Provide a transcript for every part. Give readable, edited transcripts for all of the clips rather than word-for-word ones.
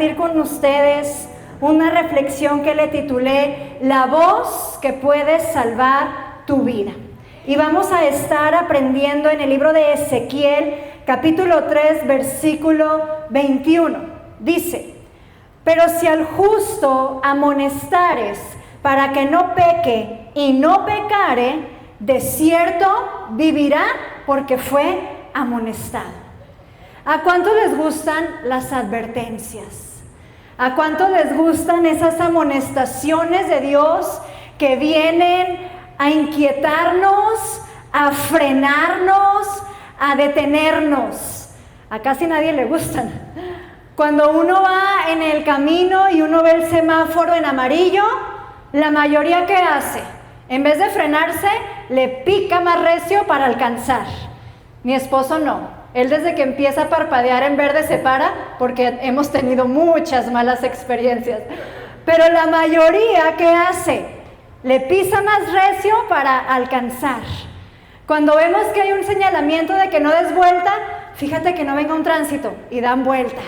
compartir con ustedes una reflexión que le titulé La voz que puede salvar tu vida. Y vamos a estar aprendiendo en el libro de Ezequiel, capítulo 3, versículo 21. Dice: pero si al justo amonestares para que no peque y no pecare, de cierto vivirá porque fue amonestado. ¿A cuánto les gustan las advertencias? ¿A cuánto les gustan esas amonestaciones de Dios que vienen a inquietarnos, a frenarnos, a detenernos? A casi nadie le gustan. Cuando uno va en el camino y uno ve el semáforo en amarillo, la mayoría, ¿qué hace? En vez de frenarse, le pica más recio para alcanzar. Mi esposo no. Él desde que empieza a parpadear en verde se para, porque hemos tenido muchas malas experiencias. Pero la mayoría, ¿qué hace? Le pisa más recio para alcanzar. Cuando vemos que hay un señalamiento de que no des vuelta, fíjate que no venga un tránsito y dan vuelta.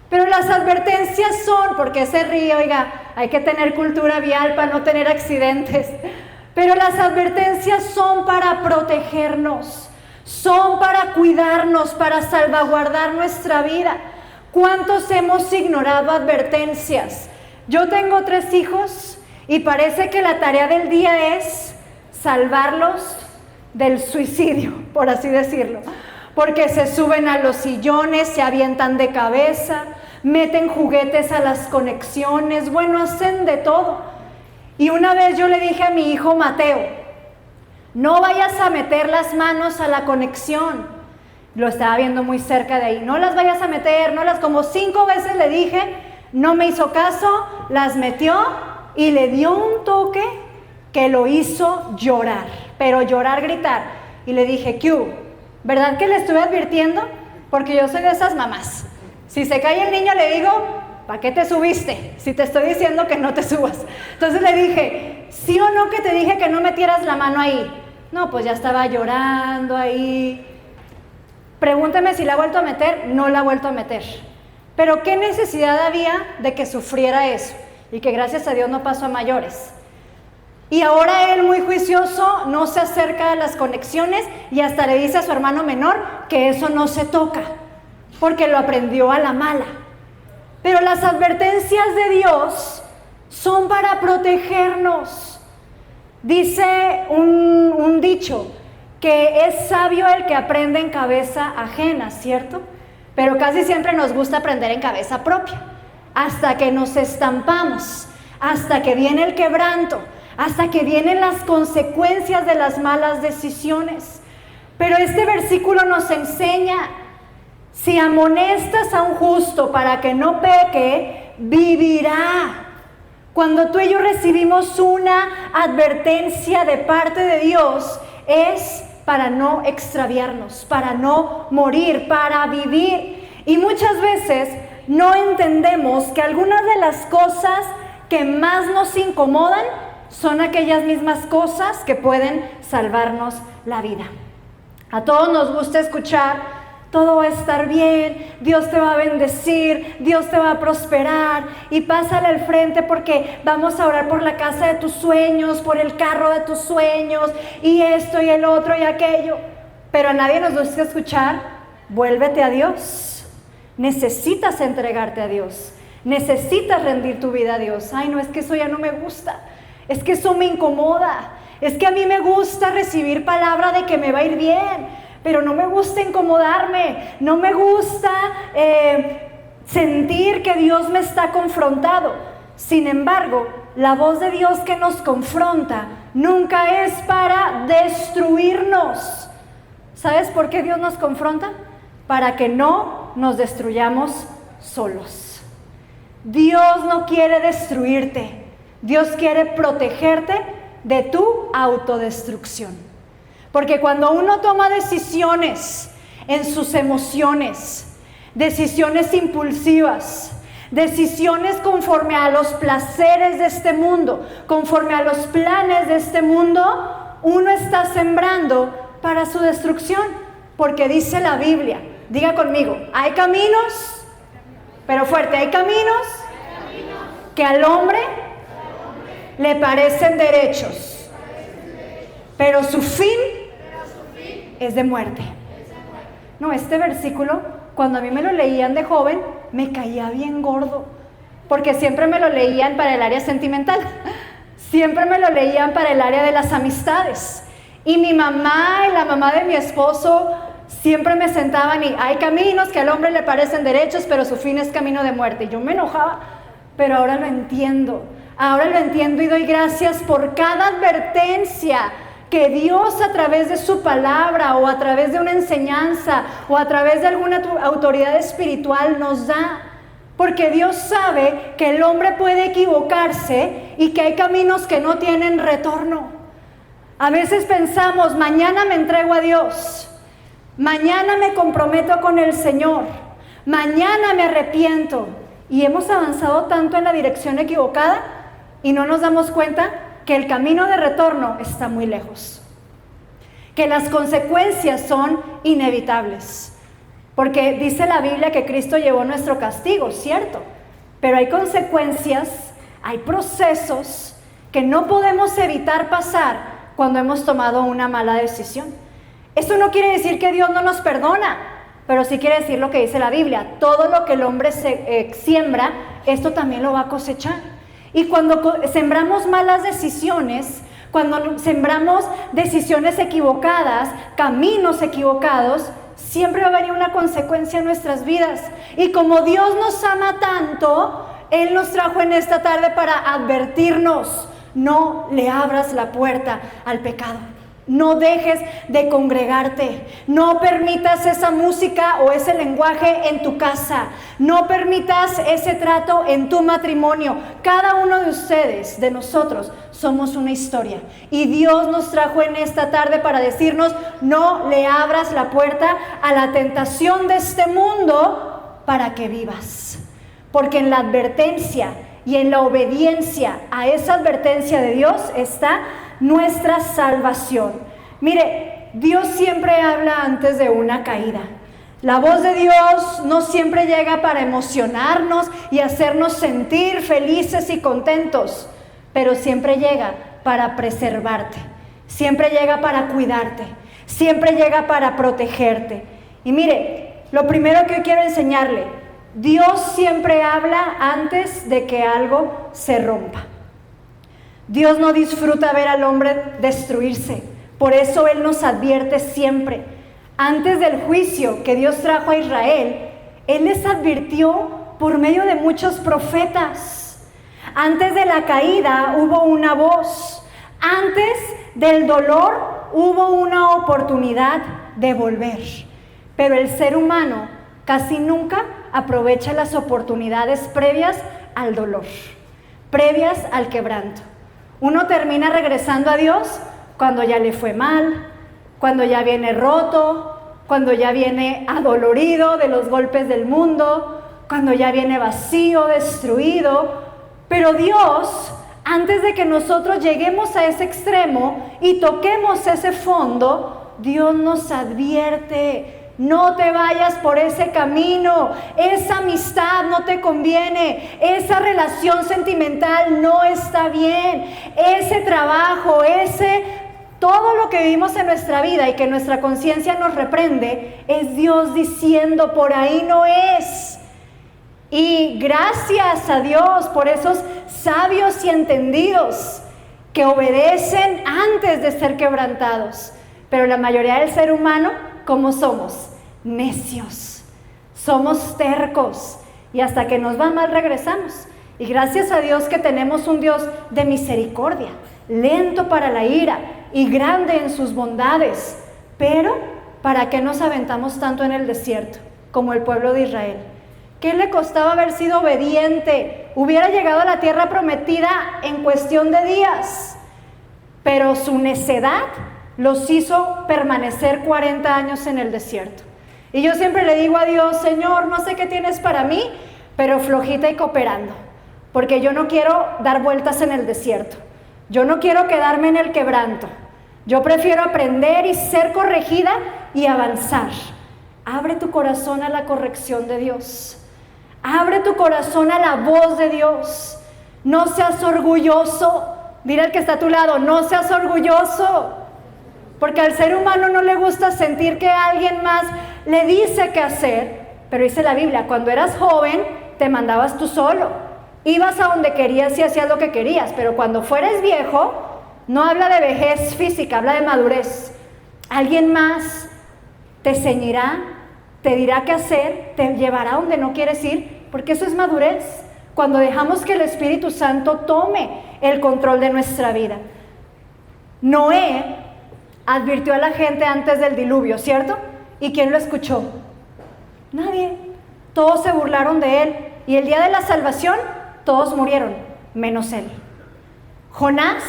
Pero las advertencias son, porque se ríe, oiga, hay que tener cultura vial para no tener accidentes. Pero las advertencias son para protegernos, son para cuidarnos, para salvaguardar nuestra vida. ¿Cuántos hemos ignorado advertencias? Yo tengo 3 hijos y parece que la tarea del día es salvarlos del suicidio, por así decirlo. Porque se suben a los sillones, se avientan de cabeza, meten juguetes a las conexiones, bueno, hacen de todo. Y una vez yo le dije a mi hijo Mateo, no vayas a meter las manos a la conexión. Lo estaba viendo muy cerca de ahí. No las vayas a meter, como 5 veces le dije, no me hizo caso, las metió y le dio un toque que lo hizo llorar, pero llorar, gritar. Y le dije, ¿qué hubo? ¿Verdad que le estuve advirtiendo? Porque yo soy de esas mamás. Si se cae el niño le digo, ¿para qué te subiste? Si te estoy diciendo que no te subas. Entonces le dije, ¿sí o no que te dije que no metieras la mano ahí? No, pues ya estaba llorando ahí. Pregúnteme si la ha vuelto a meter. No la ha vuelto a meter. Pero ¿qué necesidad había de que sufriera eso? Y que gracias a Dios no pasó a mayores. Y ahora él, muy juicioso, no se acerca a las conexiones y hasta le dice a su hermano menor que eso no se toca, porque lo aprendió a la mala. Pero las advertencias de Dios son para protegernos. Dice un dicho, que es sabio el que aprende en cabeza ajena, ¿cierto? Pero casi siempre nos gusta aprender en cabeza propia, hasta que nos estampamos, hasta que viene el quebranto, hasta que vienen las consecuencias de las malas decisiones. Pero este versículo nos enseña, si amonestas a un justo para que no peque, vivirá. Cuando tú y yo recibimos una advertencia de parte de Dios, es para no extraviarnos, para no morir, para vivir. Y muchas veces no entendemos que algunas de las cosas que más nos incomodan son aquellas mismas cosas que pueden salvarnos la vida. A todos nos gusta escuchar, todo va a estar bien, Dios te va a bendecir, Dios te va a prosperar, y pásale al frente porque vamos a orar por la casa de tus sueños, por el carro de tus sueños, y esto y el otro y aquello. Pero a nadie nos gusta escuchar, vuélvete a Dios. Necesitas entregarte a Dios, necesitas rendir tu vida a Dios. Ay, no, es que eso ya no me gusta, es que eso me incomoda, es que a mí me gusta recibir palabra de que me va a ir bien, pero no me gusta incomodarme, no me gusta sentir que Dios me está confrontado. Sin embargo, la voz de Dios que nos confronta nunca es para destruirnos. ¿Sabes por qué Dios nos confronta? Para que no nos destruyamos solos. Dios no quiere destruirte, Dios quiere protegerte de tu autodestrucción. Porque cuando uno toma decisiones en sus emociones, decisiones impulsivas, decisiones conforme a los placeres de este mundo, conforme a los planes de este mundo, uno está sembrando para su destrucción. Porque dice la Biblia, diga conmigo, hay caminos Pero fuerte, hay caminos que al hombre le parecen derechos, pero su fin es de muerte. No, este versículo, cuando a mí me lo leían de joven, me caía bien gordo, porque siempre me lo leían para el área sentimental, siempre me lo leían para el área de las amistades. Y mi mamá y la mamá de mi esposo siempre me sentaban y hay caminos que al hombre le parecen derechos, pero su fin es camino de muerte. Y yo me enojaba, pero ahora lo entiendo. Ahora lo entiendo y doy gracias por cada advertencia que Dios a través de su palabra o a través de una enseñanza o a través de alguna autoridad espiritual nos da. Porque Dios sabe que el hombre puede equivocarse y que hay caminos que no tienen retorno. A veces pensamos, mañana me entrego a Dios, mañana me comprometo con el Señor, mañana me arrepiento. Y hemos avanzado tanto en la dirección equivocada y no nos damos cuenta que el camino de retorno está muy lejos, que las consecuencias son inevitables. Porque dice la Biblia que Cristo llevó nuestro castigo, cierto, pero hay consecuencias, hay procesos que no podemos evitar pasar cuando hemos tomado una mala decisión. Esto no quiere decir que Dios no nos perdona, pero sí quiere decir lo que dice la Biblia: todo lo que el hombre siembra, esto también lo va a cosechar. Y cuando sembramos malas decisiones, cuando sembramos decisiones equivocadas, caminos equivocados, siempre va a venir una consecuencia en nuestras vidas. Y como Dios nos ama tanto, Él nos trajo en esta tarde para advertirnos: no le abras la puerta al pecado. No dejes de congregarte. No permitas esa música o ese lenguaje en tu casa. No permitas ese trato en tu matrimonio. Cada uno de ustedes, de nosotros, somos una historia. Y Dios nos trajo en esta tarde para decirnos: no le abras la puerta a la tentación de este mundo para que vivas. Porque en la advertencia y en la obediencia a esa advertencia de Dios está nuestra salvación. Mire, Dios siempre habla antes de una caída. La voz de Dios no siempre llega para emocionarnos y hacernos sentir felices y contentos, pero siempre llega para preservarte, siempre llega para cuidarte, siempre llega para protegerte. Y mire, lo primero que hoy quiero enseñarle: Dios siempre habla antes de que algo se rompa. Dios no disfruta ver al hombre destruirse, por eso Él nos advierte siempre. Antes del juicio que Dios trajo a Israel, Él les advirtió por medio de muchos profetas. Antes de la caída hubo una voz, antes del dolor hubo una oportunidad de volver. Pero el ser humano casi nunca aprovecha las oportunidades previas al dolor, previas al quebranto. Uno termina regresando a Dios cuando ya le fue mal, cuando ya viene roto, cuando ya viene adolorido de los golpes del mundo, cuando ya viene vacío, destruido. Pero Dios, antes de que nosotros lleguemos a ese extremo y toquemos ese fondo, Dios nos advierte: no te vayas por ese camino, esa amistad no te conviene, esa relación sentimental no está bien, ese trabajo, todo lo que vivimos en nuestra vida y que nuestra conciencia nos reprende, es Dios diciendo: por ahí no es. Y gracias a Dios por esos sabios y entendidos que obedecen antes de ser quebrantados. Pero la mayoría del ser humano, ¿cómo somos? Necios, somos tercos, y hasta que nos va mal regresamos. Y gracias a Dios que tenemos un Dios de misericordia, lento para la ira y grande en sus bondades. Pero ¿para qué nos aventamos tanto en el desierto como el pueblo de Israel? ¿Qué le costaba haber sido obediente? Hubiera llegado a la tierra prometida en cuestión de días, pero su necedad los hizo permanecer 40 años en el desierto. Y yo siempre le digo a Dios: Señor, no sé qué tienes para mí, pero flojita y cooperando, porque yo no quiero dar vueltas en el desierto, yo no quiero quedarme en el quebranto, yo prefiero aprender y ser corregida y avanzar. Abre tu corazón a la corrección de Dios, Abre tu corazón a la voz de Dios. No seas orgulloso. Dile al que está a tu lado, no seas orgulloso. Porque al ser humano no le gusta sentir que alguien más le dice qué hacer. Pero dice la Biblia, cuando eras joven, te mandabas tú solo. Ibas a donde querías y hacías lo que querías. Pero cuando fueres viejo, no habla de vejez física, habla de madurez. Alguien más te ceñirá, te dirá qué hacer, te llevará donde no quieres ir, porque eso es madurez. Cuando dejamos que el Espíritu Santo tome el control de nuestra vida. Noé advirtió a la gente antes del diluvio, ¿cierto? ¿Y quién lo escuchó? Nadie. Todos se burlaron de él. Y el día de la salvación, todos murieron, menos él. Jonás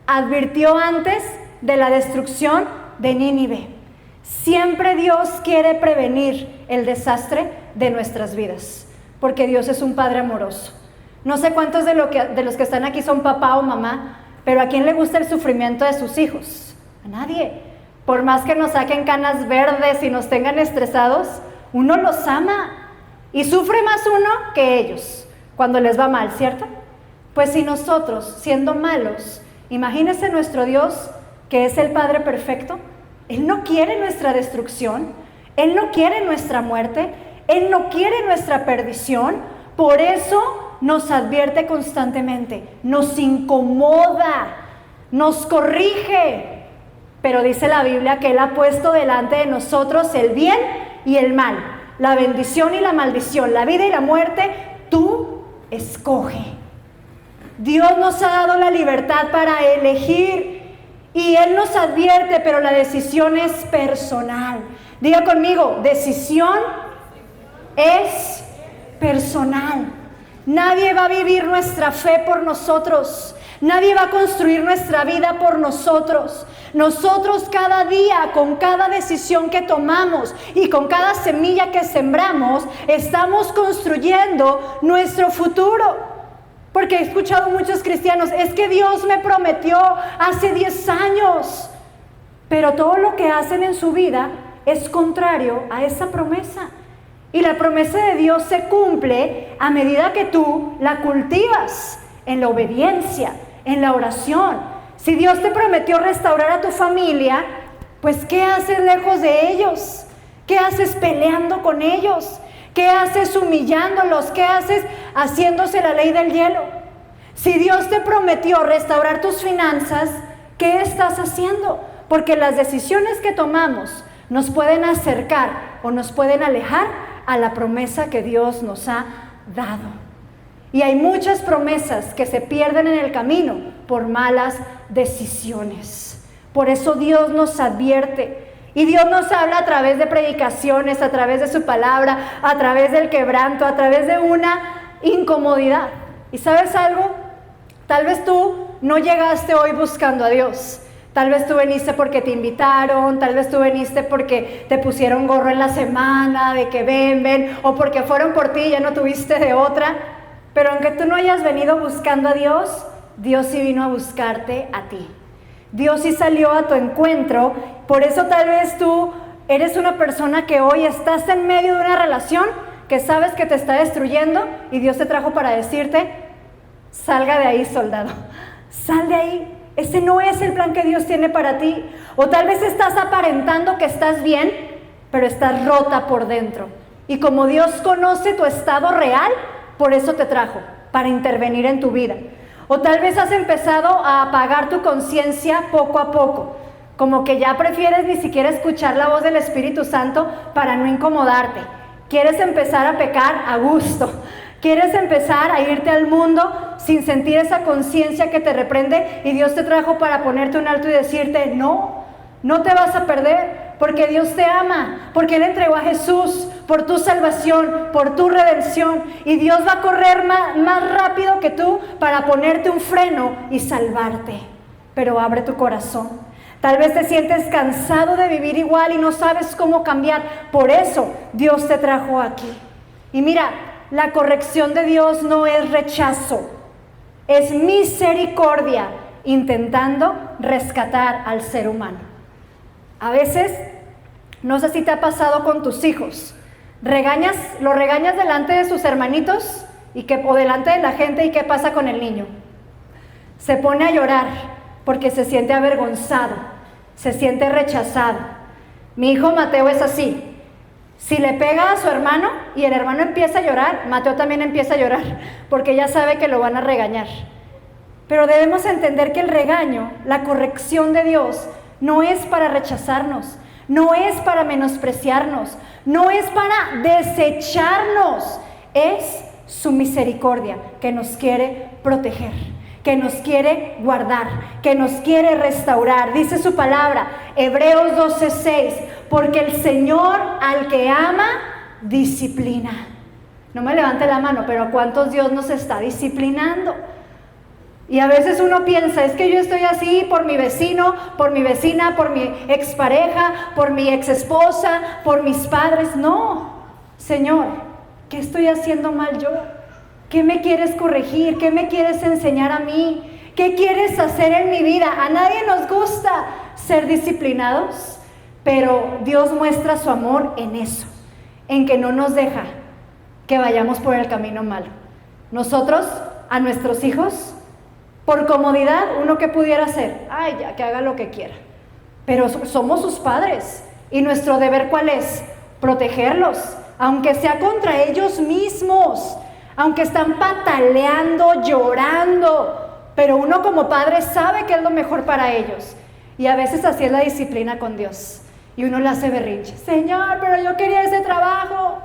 advirtió antes de la destrucción de Nínive. Siempre Dios quiere prevenir el desastre de nuestras vidas, porque Dios es un Padre amoroso. No sé cuántos de los que están aquí son papá o mamá, pero ¿a quién le gusta el sufrimiento de sus hijos? A nadie. Por más que nos saquen canas verdes y nos tengan estresados, uno los ama y sufre más uno que ellos cuando les va mal, ¿cierto? Pues si nosotros, siendo malos, imagínense nuestro Dios, que es el Padre perfecto, Él no quiere nuestra destrucción, Él no quiere nuestra muerte, Él no quiere nuestra perdición, por eso nos advierte constantemente, nos incomoda, nos corrige, pero dice la Biblia que Él ha puesto delante de nosotros el bien y el mal, la bendición y la maldición, la vida y la muerte, tú escoge. Dios nos ha dado la libertad para elegir y Él nos advierte, pero la decisión es personal. Diga conmigo, decisión es personal. Nadie va a vivir nuestra fe por nosotros. Nadie va a construir nuestra vida por nosotros. Nosotros cada día, con cada decisión que tomamos y con cada semilla que sembramos, estamos construyendo nuestro futuro. Porque he escuchado muchos cristianos, es que Dios me prometió hace 10 años. Pero todo lo que hacen en su vida es contrario a esa promesa. Y la promesa de Dios se cumple a medida que tú la cultivas en la obediencia, en la oración. Si Dios te prometió restaurar a tu familia, pues ¿qué haces lejos de ellos? ¿Qué haces peleando con ellos? ¿Qué haces humillándolos? ¿Qué haces haciéndose la ley del hielo? Si Dios te prometió restaurar tus finanzas, ¿qué estás haciendo? Porque las decisiones que tomamos nos pueden acercar o nos pueden alejar a la promesa que Dios nos ha dado. Y hay muchas promesas que se pierden en el camino por malas decisiones. Por eso Dios nos advierte. Y Dios nos habla a través de predicaciones, a través de su palabra, a través del quebranto, a través de una incomodidad. ¿Y sabes algo? Tal vez tú no llegaste hoy buscando a Dios. Tal vez tú veniste porque te invitaron, tal vez tú veniste porque te pusieron gorro en la semana, de que ven, o porque fueron por ti y ya no tuviste de otra. Pero aunque tú no hayas venido buscando a Dios, Dios sí vino a buscarte a ti. Dios sí salió a tu encuentro. Por eso tal vez tú eres una persona que hoy estás en medio de una relación que sabes que te está destruyendo y Dios te trajo para decirte, salga de ahí, soldado, sal de ahí. Ese no es el plan que Dios tiene para ti. O tal vez estás aparentando que estás bien, pero estás rota por dentro. Y como Dios conoce tu estado real, por eso te trajo, para intervenir en tu vida. O tal vez has empezado a apagar tu conciencia poco a poco, como que ya prefieres ni siquiera escuchar la voz del Espíritu Santo para no incomodarte. Quieres empezar a pecar a gusto. Quieres empezar a irte al mundo sin sentir esa conciencia que te reprende y Dios te trajo para ponerte un alto y decirte, no te vas a perder, porque Dios te ama, porque Él entregó a Jesús por tu salvación, por tu redención, y Dios va a correr más rápido que tú para ponerte un freno y salvarte. Pero abre tu corazón. Tal vez te sientes cansado de vivir igual y no sabes cómo cambiar. Por eso Dios te trajo aquí. Y mira, la corrección de Dios no es rechazo, es misericordia intentando rescatar al ser humano. A veces, no sé si te ha pasado con tus hijos, Lo regañas delante de sus hermanitos o delante de la gente, ¿y qué pasa con el niño? Se pone a llorar porque se siente avergonzado, se siente rechazado. Mi hijo Mateo es así. Si le pega a su hermano y el hermano empieza a llorar, Mateo también empieza a llorar porque ya sabe que lo van a regañar. Pero debemos entender que el regaño, la corrección de Dios, no es para rechazarnos, no es para menospreciarnos, no es para desecharnos, es su misericordia que nos quiere proteger, que nos quiere guardar, que nos quiere restaurar. Dice su palabra, Hebreos 12:6, porque el Señor al que ama, disciplina. No me levante la mano, pero ¿a cuántos Dios nos está disciplinando? Y a veces uno piensa, es que yo estoy así por mi vecino, por mi vecina, por mi expareja, por mi exesposa, por mis padres. No, Señor, ¿qué estoy haciendo mal yo? ¿Qué me quieres corregir? ¿Qué me quieres enseñar a mí? ¿Qué quieres hacer en mi vida? A nadie nos gusta ser disciplinados, pero Dios muestra su amor en eso, en que no nos deja que vayamos por el camino malo. Nosotros, a nuestros hijos, por comodidad, uno que pudiera hacer, ay, ya, que haga lo que quiera. Pero somos sus padres y nuestro deber, ¿cuál es? Protegerlos, aunque sea contra ellos mismos, aunque están pataleando, llorando, pero uno como padre sabe que es lo mejor para ellos. Y a veces así es la disciplina con Dios. Y uno le hace berrinche, Señor, pero yo quería ese trabajo,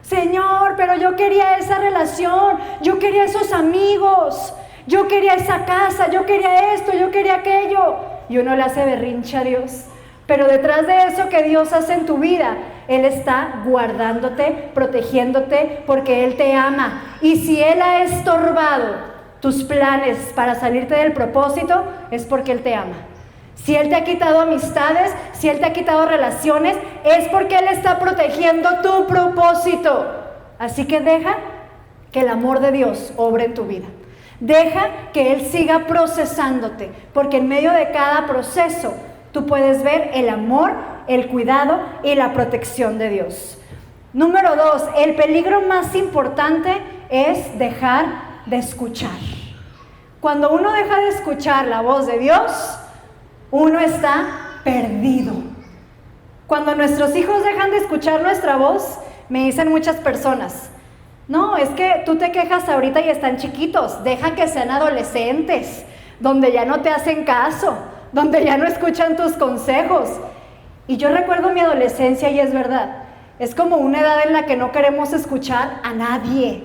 Señor, pero yo quería esa relación, yo quería esos amigos, yo quería esa casa, yo quería esto, yo quería aquello. Y uno le hace berrinche a Dios. Pero detrás de eso que Dios hace en tu vida, Él está guardándote, protegiéndote, porque Él te ama. Y si Él ha estorbado tus planes para salirte del propósito, es porque Él te ama. Si Él te ha quitado amistades, si Él te ha quitado relaciones, es porque Él está protegiendo tu propósito. Así que deja que el amor de Dios obre en tu vida. Deja que Él siga procesándote, porque en medio de cada proceso tú puedes ver el amor, el cuidado y la protección de Dios. Número 2, el peligro más importante es dejar de escuchar. Cuando uno deja de escuchar la voz de Dios, uno está perdido. Cuando nuestros hijos dejan de escuchar nuestra voz, me dicen muchas personas, no, es que tú te quejas ahorita y están chiquitos, deja que sean adolescentes, donde ya no te hacen caso, donde ya no escuchan tus consejos. Y yo recuerdo mi adolescencia y es verdad, es como una edad en la que no queremos escuchar a nadie.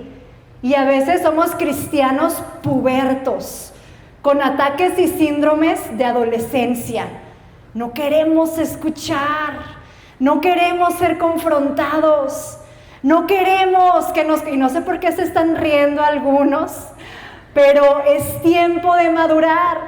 Y a veces somos cristianos pubertos, con ataques y síndromes de adolescencia. No queremos escuchar, no queremos ser confrontados. No queremos y no sé por qué se están riendo algunos, pero es tiempo de madurar,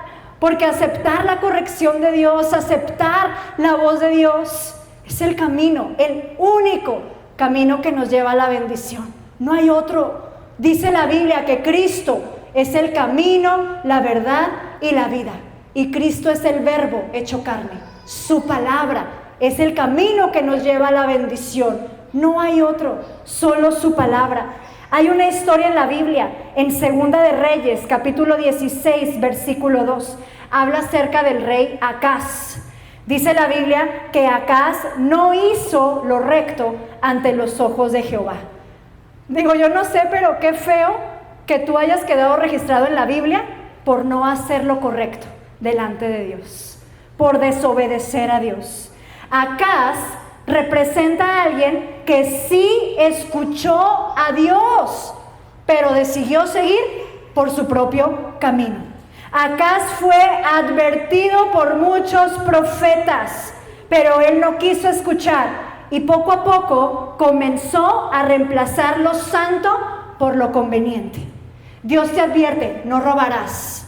porque aceptar la corrección de Dios, aceptar la voz de Dios, es el camino, el único camino que nos lleva a la bendición. No hay otro. Dice la Biblia que Cristo es el camino, la verdad y la vida. Y Cristo es el Verbo hecho carne. Su palabra es el camino que nos lleva a la bendición. No hay otro, solo su palabra. Hay una historia en la Biblia, en Segunda de Reyes, capítulo 16, versículo 2. Habla acerca del rey Acaz. Dice la Biblia que Acaz no hizo lo recto ante los ojos de Jehová. Digo, yo no sé, pero qué feo que tú hayas quedado registrado en la Biblia por no hacer lo correcto delante de Dios, por desobedecer a Dios. Acaz representa a alguien que sí escuchó a Dios, pero decidió seguir por su propio camino. Acaz fue advertido por muchos profetas, pero él no quiso escuchar y poco a poco comenzó a reemplazar lo santo por lo conveniente. Dios te advierte, no robarás.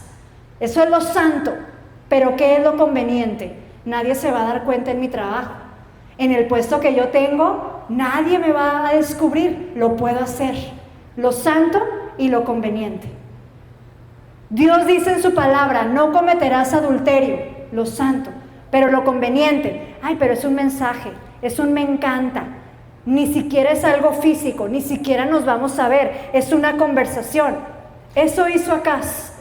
Eso es lo santo, pero ¿qué es lo conveniente? Nadie se va a dar cuenta en mi trabajo. En el puesto que yo tengo, nadie me va a descubrir, lo puedo hacer, lo santo y lo conveniente. Dios dice en su palabra, no cometerás adulterio, lo santo, pero lo conveniente, ay, pero es un mensaje, es un me encanta. Ni siquiera es algo físico, ni siquiera nos vamos a ver, es una conversación. Eso hizo Acaz.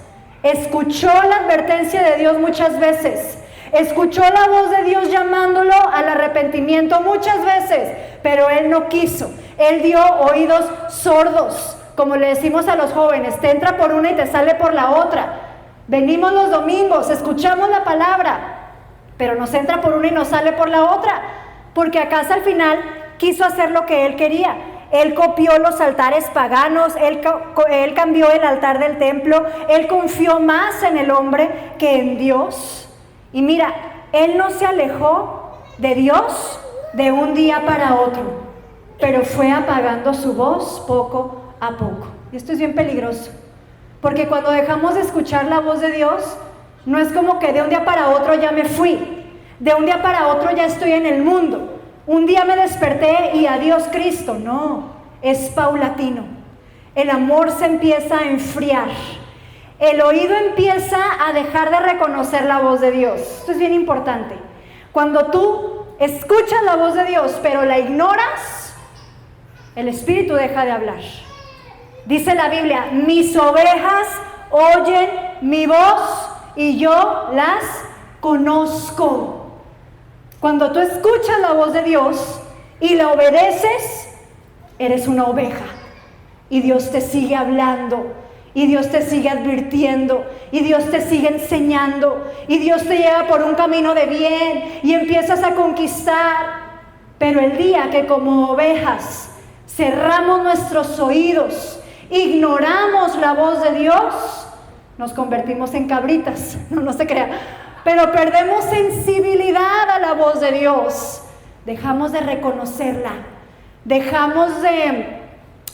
Escuchó la advertencia de Dios muchas veces. Escuchó la voz de Dios llamándolo al arrepentimiento muchas veces, pero él no quiso. Él dio oídos sordos, como le decimos a los jóvenes, te entra por una y te sale por la otra. Venimos los domingos, escuchamos la palabra, pero nos entra por una y nos sale por la otra, porque Acaz al final quiso hacer lo que él quería. Él copió los altares paganos, él cambió el altar del templo, él confió más en el hombre que en Dios. Y mira, él no se alejó de Dios de un día para otro, pero fue apagando su voz poco a poco. Y esto es bien peligroso, porque cuando dejamos de escuchar la voz de Dios, no es como que de un día para otro ya me fui, de un día para otro ya estoy en el mundo. Un día me desperté y adiós Cristo. No, es paulatino. El amor se empieza a enfriar. El oído empieza a dejar de reconocer la voz de Dios. Esto es bien importante. Cuando tú escuchas la voz de Dios, pero la ignoras, el Espíritu deja de hablar. Dice la Biblia, mis ovejas oyen mi voz y yo las conozco. Cuando tú escuchas la voz de Dios y la obedeces, eres una oveja. Y Dios te sigue hablando, y Dios te sigue advirtiendo, y Dios te sigue enseñando, y Dios te lleva por un camino de bien, y empiezas a conquistar. Pero el día que como ovejas cerramos nuestros oídos, ignoramos la voz de Dios, nos convertimos en cabritas. No se crea. Pero perdemos sensibilidad a la voz de Dios, dejamos de reconocerla, dejamos de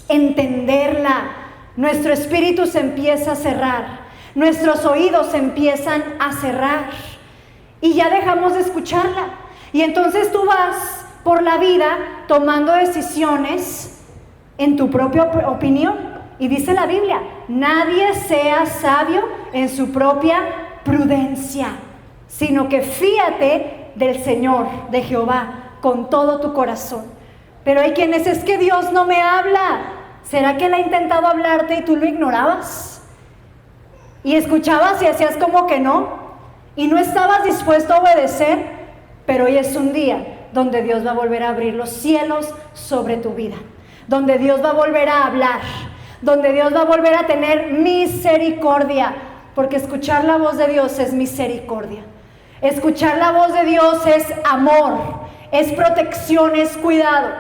entenderla, nuestro espíritu se empieza a cerrar, nuestros oídos se empiezan a cerrar y ya dejamos de escucharla. Y entonces tú vas por la vida tomando decisiones en tu propia opinión. Y dice la Biblia, nadie sea sabio en su propia prudencia, sino que fíate del Señor, de Jehová, con todo tu corazón. Pero hay quienes, es que Dios no me habla. ¿Será que Él ha intentado hablarte y tú lo ignorabas? Y escuchabas y hacías como que no, y no estabas dispuesto a obedecer. Pero hoy es un día donde Dios va a volver a abrir los cielos sobre tu vida, donde Dios va a volver a hablar, donde Dios va a volver a tener misericordia, porque escuchar la voz de Dios es misericordia. Escuchar la voz de Dios es amor, es protección, es cuidado.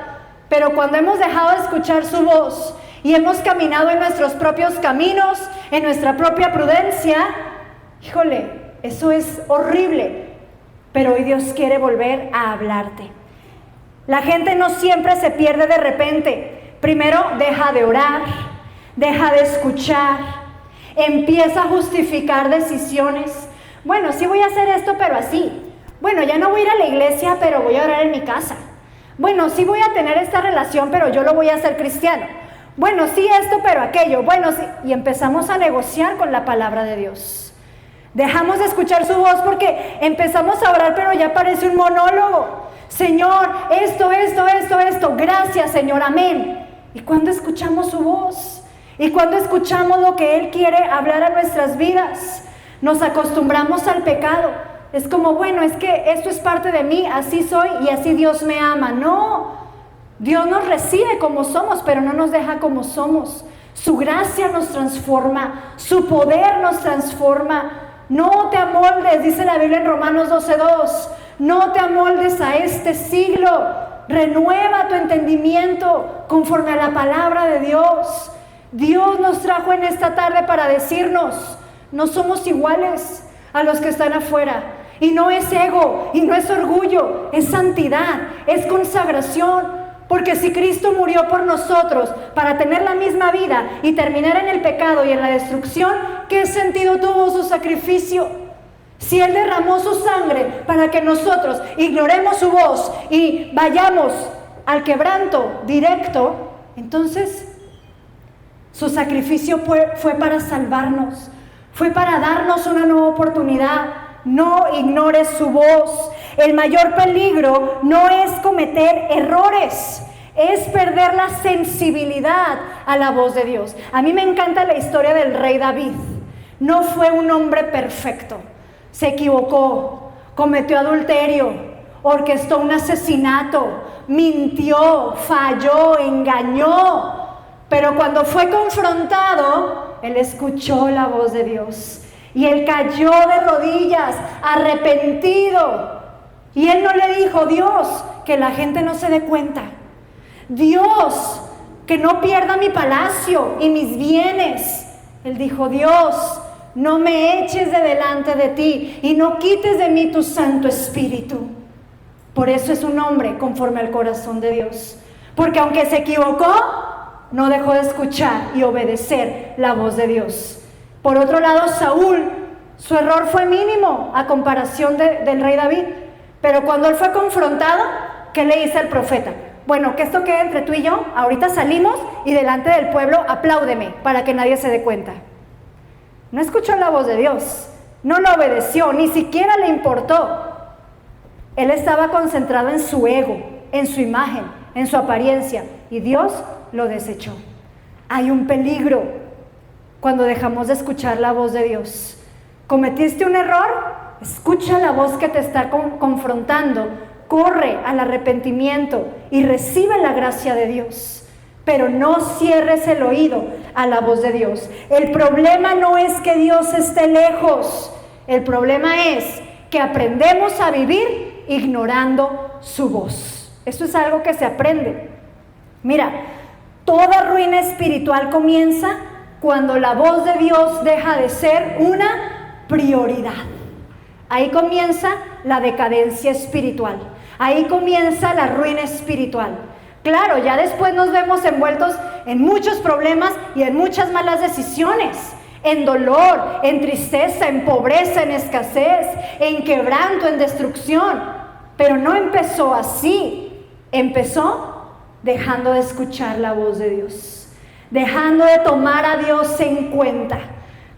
Pero cuando hemos dejado de escuchar su voz y hemos caminado en nuestros propios caminos, en nuestra propia prudencia, híjole, eso es horrible. Pero hoy Dios quiere volver a hablarte. La gente no siempre se pierde de repente. Primero deja de orar, deja de escuchar, empieza a justificar decisiones. Bueno, sí voy a hacer esto, pero así. Bueno, ya no voy a ir a la iglesia, pero voy a orar en mi casa. Bueno, sí voy a tener esta relación, pero yo lo voy a hacer cristiano. Bueno, sí esto, pero aquello. Bueno, sí. Y empezamos a negociar con la palabra de Dios. Dejamos de escuchar su voz porque empezamos a orar, pero ya parece un monólogo. Señor, esto. Gracias, Señor, amén. ¿Y cuándo escuchamos su voz? ¿Y cuándo escuchamos lo que Él quiere hablar a nuestras vidas? Nos acostumbramos al pecado. Es como, bueno, es que esto es parte de mí, así soy y así Dios me ama. No, Dios nos recibe como somos, pero no nos deja como somos. Su gracia nos transforma, su poder nos transforma. No te amoldes, dice la Biblia en Romanos 12:2. No te amoldes a este siglo. Renueva tu entendimiento conforme a la palabra de Dios. Dios nos trajo en esta tarde para decirnos, no somos iguales a los que están afuera. Y no es ego, y no es orgullo, es santidad, es consagración. Porque si Cristo murió por nosotros para tener la misma vida y terminar en el pecado y en la destrucción, ¿qué sentido tuvo su sacrificio? Si Él derramó su sangre para que nosotros ignoremos su voz y vayamos al quebranto directo, entonces su sacrificio fue para salvarnos, fue para darnos una nueva oportunidad. No ignores su voz. El mayor peligro no es cometer errores. es perder la sensibilidad a la voz de Dios. A mí me encanta la historia del rey David. No fue un hombre perfecto, se equivocó, cometió adulterio, orquestó un asesinato, mintió, falló, engañó, pero cuando fue confrontado, él escuchó la voz de Dios y él cayó de rodillas, arrepentido, y él no le dijo: Dios, que la gente no se dé cuenta, Dios, que no pierda mi palacio y mis bienes. Él dijo: Dios, no me eches de delante de ti y no quites de mí tu Santo Espíritu. Por eso es un hombre conforme al corazón de Dios, porque aunque se equivocó, no dejó de escuchar y obedecer la voz de Dios. Por otro lado, Saúl, su error fue mínimo a comparación del rey David, pero cuando él fue confrontado, ¿qué le dice el profeta? Bueno, que esto quede entre tú y yo, ahorita salimos y delante del pueblo apláudeme para que nadie se dé cuenta. No escuchó la voz de Dios, no lo obedeció, ni siquiera le importó. Él estaba concentrado en su ego, en su imagen, en su apariencia, y Dios lo desechó. Hay un peligro cuando dejamos de escuchar la voz de Dios. ¿Cometiste un error? Escucha la voz que te está confrontando, corre al arrepentimiento y recibe la gracia de Dios. Pero no cierres el oído a la voz de Dios. El problema no es que Dios esté lejos, el problema es que aprendemos a vivir ignorando su voz. Eso es algo que se aprende. Mira, toda ruina espiritual comienza cuando la voz de Dios deja de ser una prioridad. Ahí comienza la decadencia espiritual. Ahí comienza la ruina espiritual. Claro, ya después nos vemos envueltos en muchos problemas y en muchas malas decisiones, en dolor, en tristeza, en pobreza, en escasez, en quebranto, en destrucción. Pero no empezó así, empezó dejando de escuchar la voz de Dios, dejando de tomar a Dios en cuenta,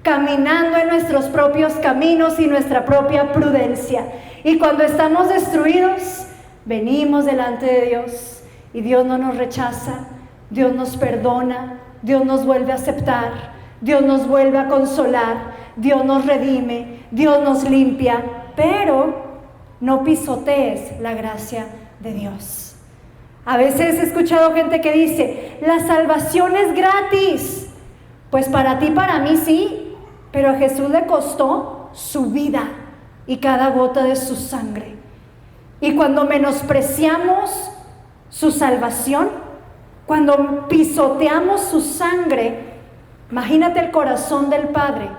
caminando en nuestros propios caminos y nuestra propia prudencia. Y cuando estamos destruidos, venimos delante de Dios y Dios no nos rechaza, Dios nos perdona, Dios nos vuelve a aceptar, Dios nos vuelve a consolar, Dios nos redime, Dios nos limpia, pero no pisotees la gracia de Dios. A veces he escuchado gente que dice: la salvación es gratis. Pues para ti, para mí sí, pero a Jesús le costó su vida y cada gota de su sangre. Y cuando menospreciamos su salvación, cuando pisoteamos su sangre, imagínate el corazón del Padre.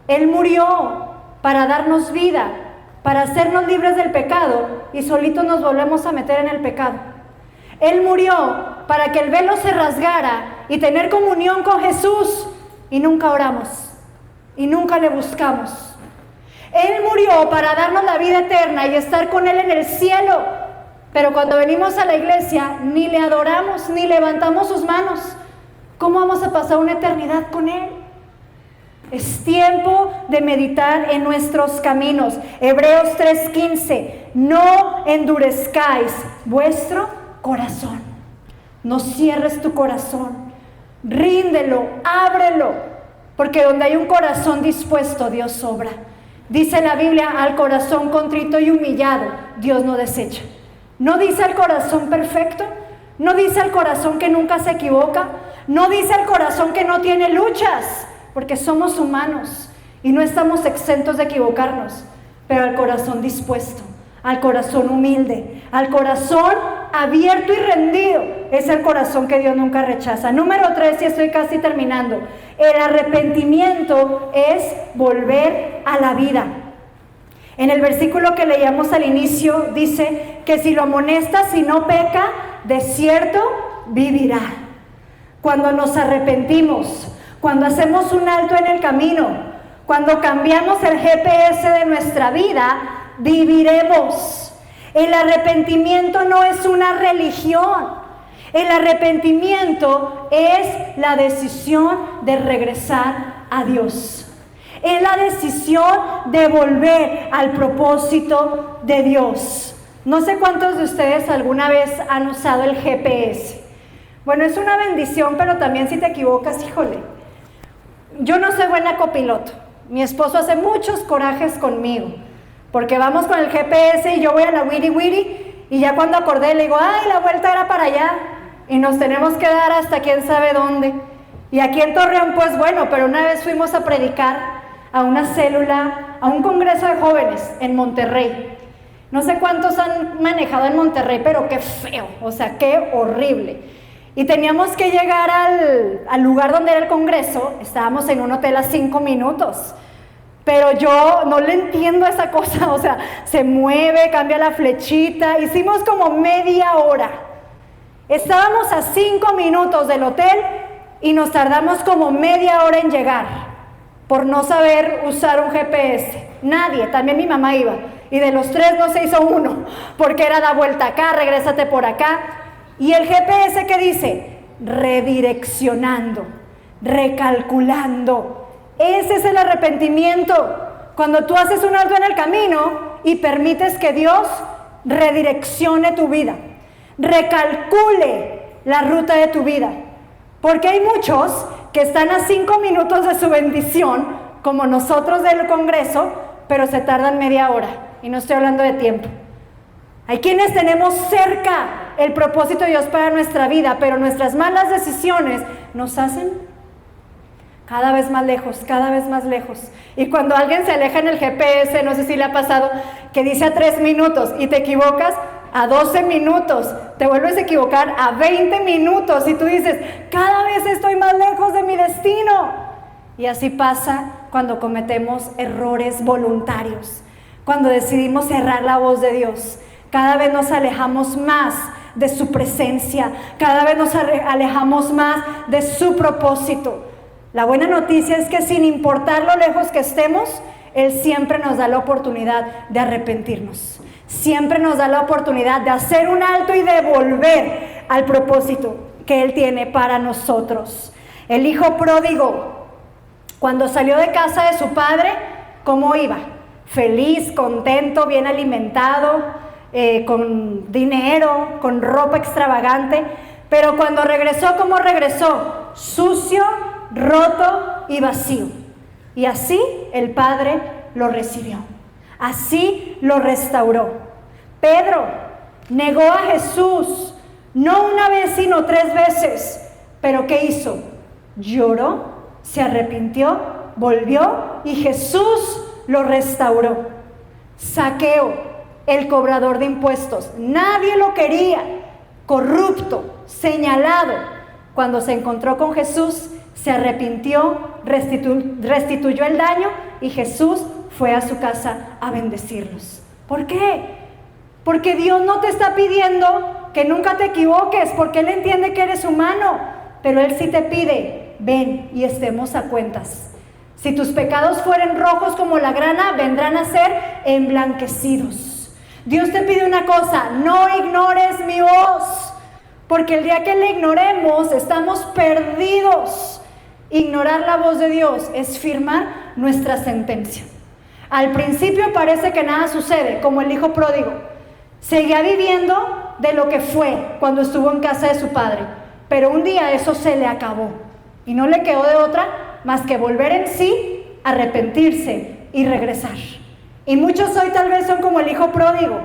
Él murió para darnos vida, para hacernos libres del pecado, y solitos nos volvemos a meter en el pecado. Él murió para que el velo se rasgara y tener comunión con Jesús, y nunca oramos y nunca le buscamos. Él murió para darnos la vida eterna y estar con Él en el cielo, pero cuando venimos a la iglesia ni le adoramos ni levantamos sus manos. ¿Cómo vamos a pasar una eternidad con Él? Es tiempo de meditar en nuestros caminos. Hebreos 3:15: no endurezcáis vuestro corazón. No cierres tu corazón, ríndelo, ábrelo, porque donde hay un corazón dispuesto, Dios obra. Dice la Biblia: al corazón contrito y humillado, Dios no desecha. No dice al corazón perfecto, no dice al corazón que nunca se equivoca, no dice al corazón que no tiene luchas, porque somos humanos y no estamos exentos de equivocarnos, pero al corazón dispuesto, al corazón humilde, al corazón abierto y rendido, es el corazón que Dios nunca rechaza. Número 3, y estoy casi terminando: el arrepentimiento es volver a la vida. En el versículo que leíamos al inicio dice que si lo amonestas y no peca, de cierto vivirá. Cuando nos arrepentimos, cuando hacemos un alto en el camino, cuando cambiamos el GPS de nuestra vida, viviremos. El arrepentimiento no es una religión. El arrepentimiento es la decisión de regresar a Dios. Es la decisión de volver al propósito de Dios. No sé cuántos de ustedes alguna vez han usado el GPS. Bueno, es una bendición, pero también si te equivocas, híjole. Yo no soy buena copiloto. Mi esposo hace muchos corajes conmigo, porque vamos con el GPS y yo voy a la wiri wiri, y ya cuando acordé le digo, ay, la vuelta era para allá, y nos tenemos que dar hasta quién sabe dónde. Y aquí en Torreón, pues bueno, pero una vez fuimos a predicar a una célula, a un congreso de jóvenes en Monterrey. No sé cuántos han manejado en Monterrey, pero qué feo, o sea, qué horrible. Y teníamos que llegar al lugar donde era el congreso. Estábamos en un hotel a 5 minutos, pero yo no le entiendo esa cosa, o sea, se mueve, cambia la flechita. Hicimos como media hora. Estábamos a 5 minutos del hotel y nos tardamos como media hora en llegar por no saber usar un GPS. Nadie, también mi mamá iba, y de los 3 no se hizo uno, porque era da vuelta acá, regrésate por acá. Y el GPS, ¿qué dice? Redireccionando, recalculando. Ese es el arrepentimiento, cuando tú haces un alto en el camino y permites que Dios redireccione tu vida, recalcule la ruta de tu vida. Porque hay muchos que están a 5 minutos de su bendición, como nosotros del Congreso, pero se tardan media hora, y no estoy hablando de tiempo. Hay quienes tenemos cerca el propósito de Dios para nuestra vida, pero nuestras malas decisiones nos hacen cada vez más lejos, cada vez más lejos. Y cuando alguien se aleja en el GPS, no sé si le ha pasado, que dice a 3 minutos y te equivocas a 12 minutos, te vuelves a equivocar a 20 minutos y tú dices, cada vez estoy más lejos de mi destino. Y así pasa cuando cometemos errores voluntarios, cuando decidimos cerrar la voz de Dios. Cada vez nos alejamos más de su presencia, cada vez nos alejamos más de su propósito. La buena noticia es que sin importar lo lejos que estemos, Él siempre nos da la oportunidad de arrepentirnos. Siempre nos da la oportunidad de hacer un alto y de volver al propósito que Él tiene para nosotros. El hijo pródigo, cuando salió de casa de su padre, ¿cómo iba? Feliz, contento, bien alimentado, con dinero, con ropa extravagante, pero cuando regresó, ¿cómo regresó? Sucio, roto y vacío. Y así el Padre lo recibió, así lo restauró. Pedro negó a Jesús, no una vez sino 3 veces, pero ¿qué hizo? Lloró, se arrepintió, volvió y Jesús lo restauró. Zaqueo, el cobrador de impuestos, nadie lo quería, corrupto, señalado. Cuando se encontró con Jesús, se arrepintió, restituyó el daño y Jesús fue a su casa a bendecirlos. ¿Por qué? Porque Dios no te está pidiendo que nunca te equivoques, porque Él entiende que eres humano, pero Él sí te pide, ven y estemos a cuentas. Si tus pecados fueren rojos como la grana, vendrán a ser emblanquecidos. Dios te pide una cosa, no ignores mi voz, porque el día que la ignoremos, estamos perdidos. Ignorar la voz de Dios es firmar nuestra sentencia. Al principio parece que nada sucede, como el hijo pródigo. Seguía viviendo de lo que fue cuando estuvo en casa de su padre, pero un día eso se le acabó y no le quedó de otra más que volver en sí, arrepentirse y regresar. Y muchos hoy tal vez son como el hijo pródigo,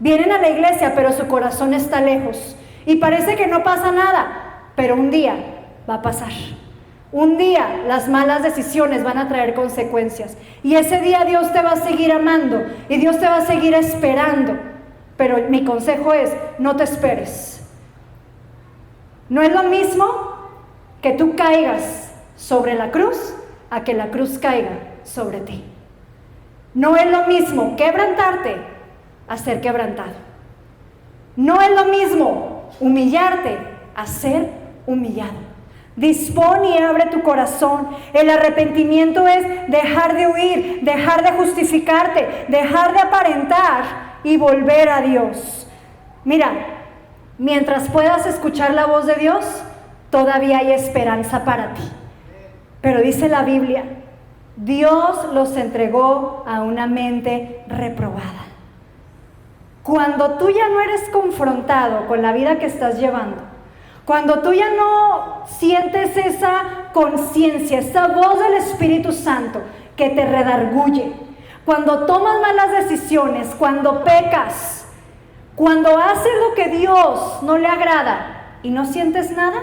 vienen a la iglesia pero su corazón está lejos y parece que no pasa nada, pero un día va a pasar. Un día las malas decisiones van a traer consecuencias y ese día Dios te va a seguir amando y Dios te va a seguir esperando, pero mi consejo es, no te esperes. No es lo mismo que tú caigas sobre la cruz a que la cruz caiga sobre ti. No es lo mismo quebrantarte a ser quebrantado. No es lo mismo humillarte a ser humillado. Dispón y abre tu corazón. El arrepentimiento es dejar de huir, dejar de justificarte, dejar de aparentar y volver a Dios. Mira, mientras puedas escuchar la voz de Dios, todavía hay esperanza para ti. Pero dice la Biblia, Dios los entregó a una mente reprobada. Cuando tú ya no eres confrontado con la vida que estás llevando, cuando tú ya no sientes esa conciencia, esa voz del Espíritu Santo que te redarguye, cuando tomas malas decisiones, cuando pecas, cuando haces lo que Dios no le agrada y no sientes nada,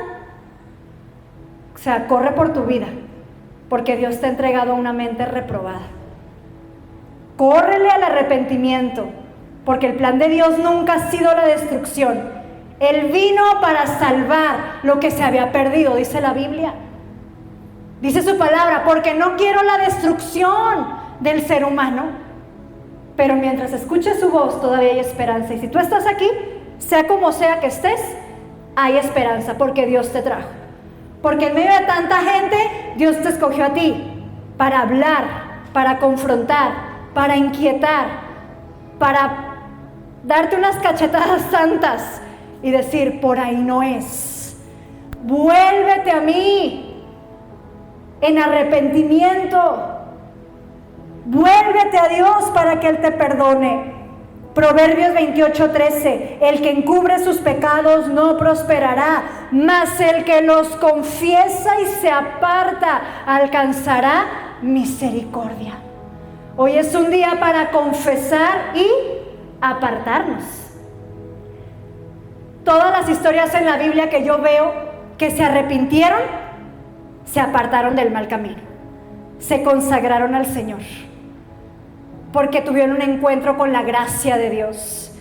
o sea, corre por tu vida, porque Dios te ha entregado una mente reprobada. Córrele al arrepentimiento, porque el plan de Dios nunca ha sido la destrucción. Él vino para salvar lo que se había perdido, dice la Biblia. Dice su palabra, porque no quiero la destrucción del ser humano, pero mientras escuches su voz todavía hay esperanza. Y si tú estás aquí, sea como sea que estés, hay esperanza, porque Dios te trajo. Porque en medio de tanta gente, Dios te escogió a ti para hablar, para confrontar, para inquietar, para darte unas cachetadas santas y decir, por ahí no es. Vuélvete a mí en arrepentimiento. Vuélvete a Dios para que Él te perdone. Proverbios 28:13, el que encubre sus pecados no prosperará, mas el que los confiesa y se aparta alcanzará misericordia. Hoy es un día para confesar y apartarnos. Todas las historias en la Biblia que yo veo que se arrepintieron, se apartaron del mal camino, se consagraron al Señor, porque tuvieron un encuentro con la gracia de Dios.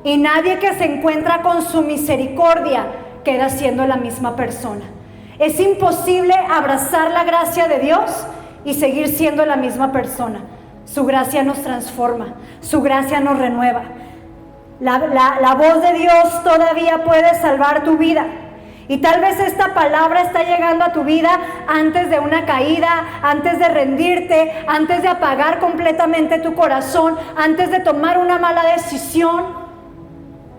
Y nadie que se encuentra con su misericordia queda siendo la misma persona. Es imposible abrazar la gracia de Dios y seguir siendo la misma persona. Su gracia nos transforma, su gracia nos renueva. La voz de Dios todavía puede salvar tu vida. Y tal vez esta palabra está llegando a tu vida antes de una caída, antes de rendirte, antes de apagar completamente tu corazón, antes de tomar una mala decisión.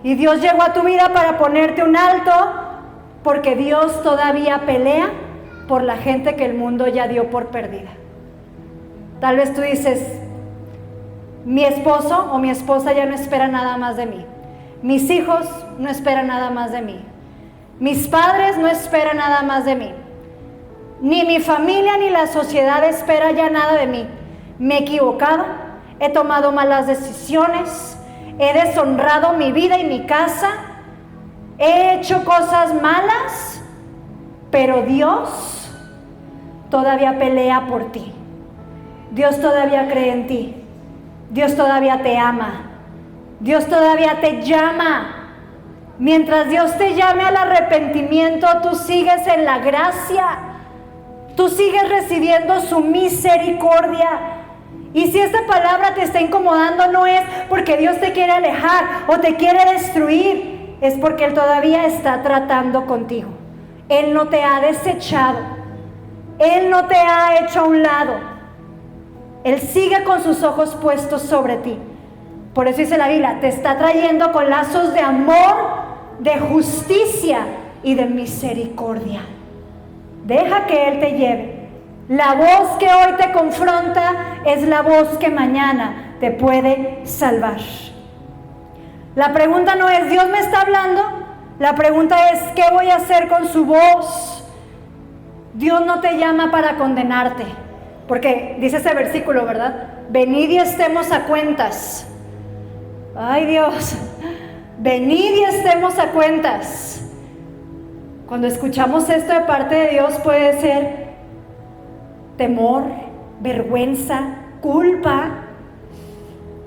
Y Dios llegó a tu vida para ponerte un alto, porque Dios todavía pelea por la gente que el mundo ya dio por perdida. Tal vez tú dices, mi esposo o mi esposa ya no espera nada más de mí. Mis hijos no esperan nada más de mí. Mis padres no esperan nada más de mí. Ni mi familia ni la sociedad espera ya nada de mí. Me he equivocado, he tomado malas decisiones, he deshonrado mi vida y mi casa, he hecho cosas malas, pero Dios todavía pelea por ti. Dios todavía cree en ti. Dios todavía te ama. Dios todavía te llama. Mientras Dios te llame al arrepentimiento, tú sigues en la gracia. Tú sigues recibiendo su misericordia. Y si esta palabra te está incomodando, no es porque Dios te quiere alejar o te quiere destruir. Es porque Él todavía está tratando contigo. Él no te ha desechado. Él no te ha hecho a un lado. Él sigue con sus ojos puestos sobre ti. Por eso dice la Biblia, te está trayendo con lazos de amor, de justicia y de misericordia. Deja que Él te lleve. La voz que hoy te confronta es la voz que mañana te puede salvar. La pregunta no es, ¿Dios me está hablando? La pregunta es, ¿qué voy a hacer con su voz? Dios no te llama para condenarte, porque dice ese versículo, ¿verdad? Venid y estemos a cuentas. Ay, Dios, venid y estemos a cuentas. Cuando escuchamos esto de parte de Dios puede ser temor, vergüenza, culpa.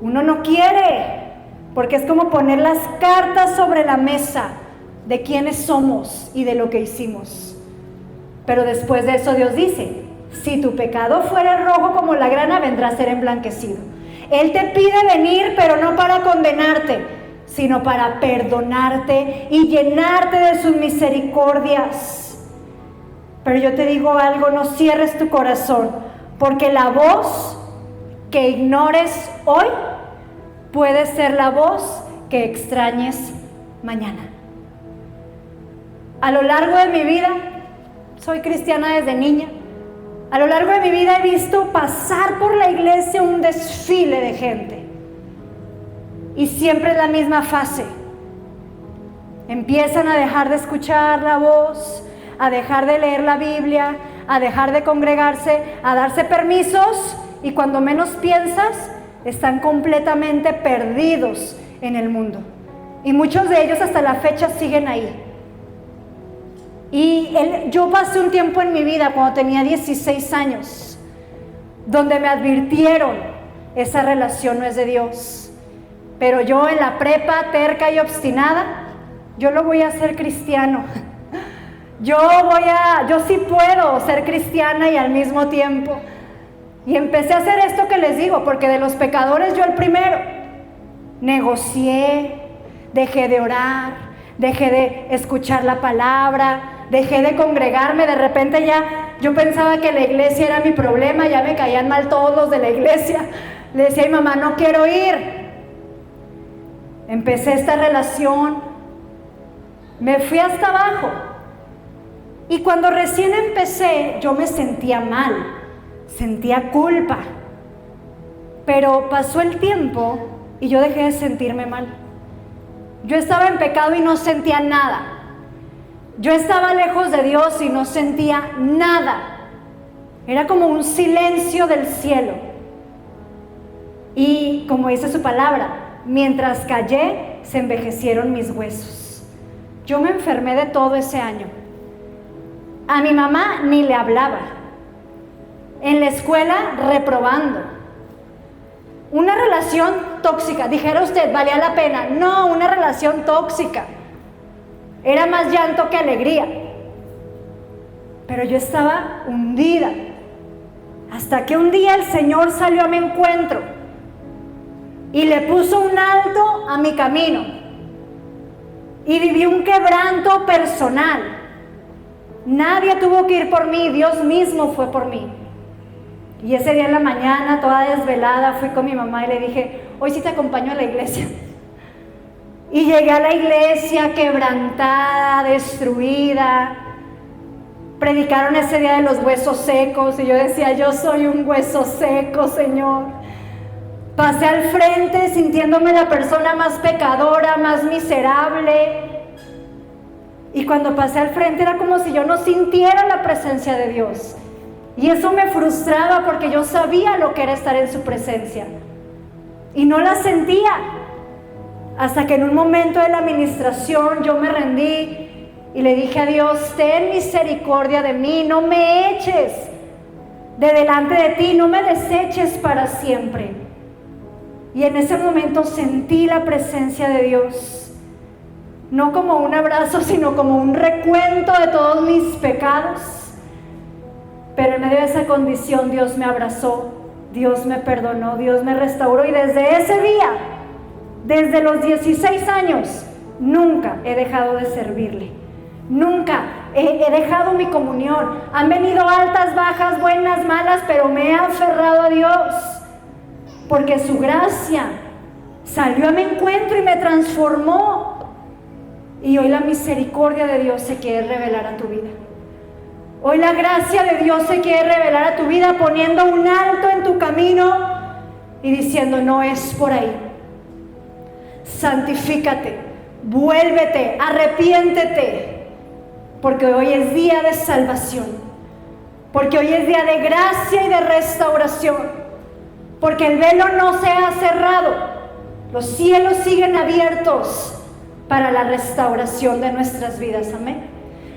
Uno no quiere, porque es como poner las cartas sobre la mesa de quiénes somos y de lo que hicimos. Pero después de eso Dios dice, si tu pecado fuera rojo como la grana, vendrá a ser emblanquecido. Él te pide venir, pero no para condenarte, sino para perdonarte y llenarte de sus misericordias. Pero yo te digo algo, no cierres tu corazón, porque la voz que ignores hoy puede ser la voz que extrañes mañana. A lo largo de mi vida, soy cristiana desde niña, a lo largo de mi vida he visto pasar por la iglesia un desfile de gente. y siempre es la misma fase. Empiezan a dejar de escuchar la voz, a dejar de leer la Biblia, a dejar de congregarse, a darse permisos, y cuando menos piensas, están completamente perdidos en el mundo. Y muchos de ellos hasta la fecha siguen ahí. Y yo pasé un tiempo en mi vida cuando tenía 16 años, donde me advirtieron, esa relación no es de Dios. Pero yo en la prepa, terca y obstinada, yo lo voy a hacer cristiano. Yo sí puedo ser cristiana y al mismo tiempo. Y empecé a hacer esto que les digo, porque de los pecadores yo el primero. Negocié, dejé de orar, dejé de escuchar la palabra, dejé de congregarme. De repente ya yo pensaba que la iglesia era mi problema, ya me caían mal todos los de la iglesia. Le decía a mi mamá, no quiero ir. Empecé esta relación, me fui hasta abajo. Y cuando recién empecé, yo me sentía mal, sentía culpa. Pero pasó el tiempo y yo dejé de sentirme mal. Yo estaba en pecado y no sentía nada. Yo estaba lejos de Dios y no sentía nada. Era como un silencio del cielo. Y como dice su palabra, mientras callé, se envejecieron mis huesos. Yo me enfermé de todo ese año. A mi mamá ni le hablaba. En la escuela, reprobando. Una relación tóxica. Dijera usted, ¿valía la pena? No, una relación tóxica. Era más llanto que alegría. Pero yo estaba hundida. Hasta que un día el Señor salió a mi encuentro y le puso un alto a mi camino. Y viví un quebranto personal. Nadie tuvo que ir por mí, Dios mismo fue por mí. Y ese día en la mañana, toda desvelada, fui con mi mamá y le dije, hoy sí te acompaño a la iglesia. Y llegué a la iglesia quebrantada, destruida. Predicaron ese día de los huesos secos y yo decía, yo soy un hueso seco, Señor. Pasé al frente sintiéndome la persona más pecadora, más miserable. Y cuando pasé al frente era como si yo no sintiera la presencia de Dios. Y eso me frustraba porque yo sabía lo que era estar en su presencia. Y no la sentía. Hasta que en un momento de la administración yo me rendí y le dije a Dios, ten misericordia de mí, no me eches de delante de ti, no me deseches para siempre. Y en ese momento sentí la presencia de Dios. No como un abrazo, sino como un recuento de todos mis pecados. Pero en medio de esa condición Dios me abrazó, Dios me perdonó, Dios me restauró. Y desde ese día, desde los 16 años, nunca he dejado de servirle. Nunca he dejado mi comunión. Han venido altas, bajas, buenas, malas, pero me he aferrado a Dios. Porque su gracia salió a mi encuentro y me transformó. Y hoy la misericordia de Dios se quiere revelar a tu vida. Hoy la gracia de Dios se quiere revelar a tu vida poniendo un alto en tu camino y diciendo, no es por ahí. Santifícate, vuélvete, arrepiéntete, porque hoy es día de salvación, porque hoy es día de gracia y de restauración, porque el velo no se ha cerrado, los cielos siguen abiertos para la restauración de nuestras vidas. Amén.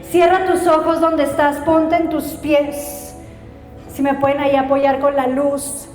Cierra tus ojos donde estás, ponte en tus pies. Si me pueden ahí apoyar con la luz.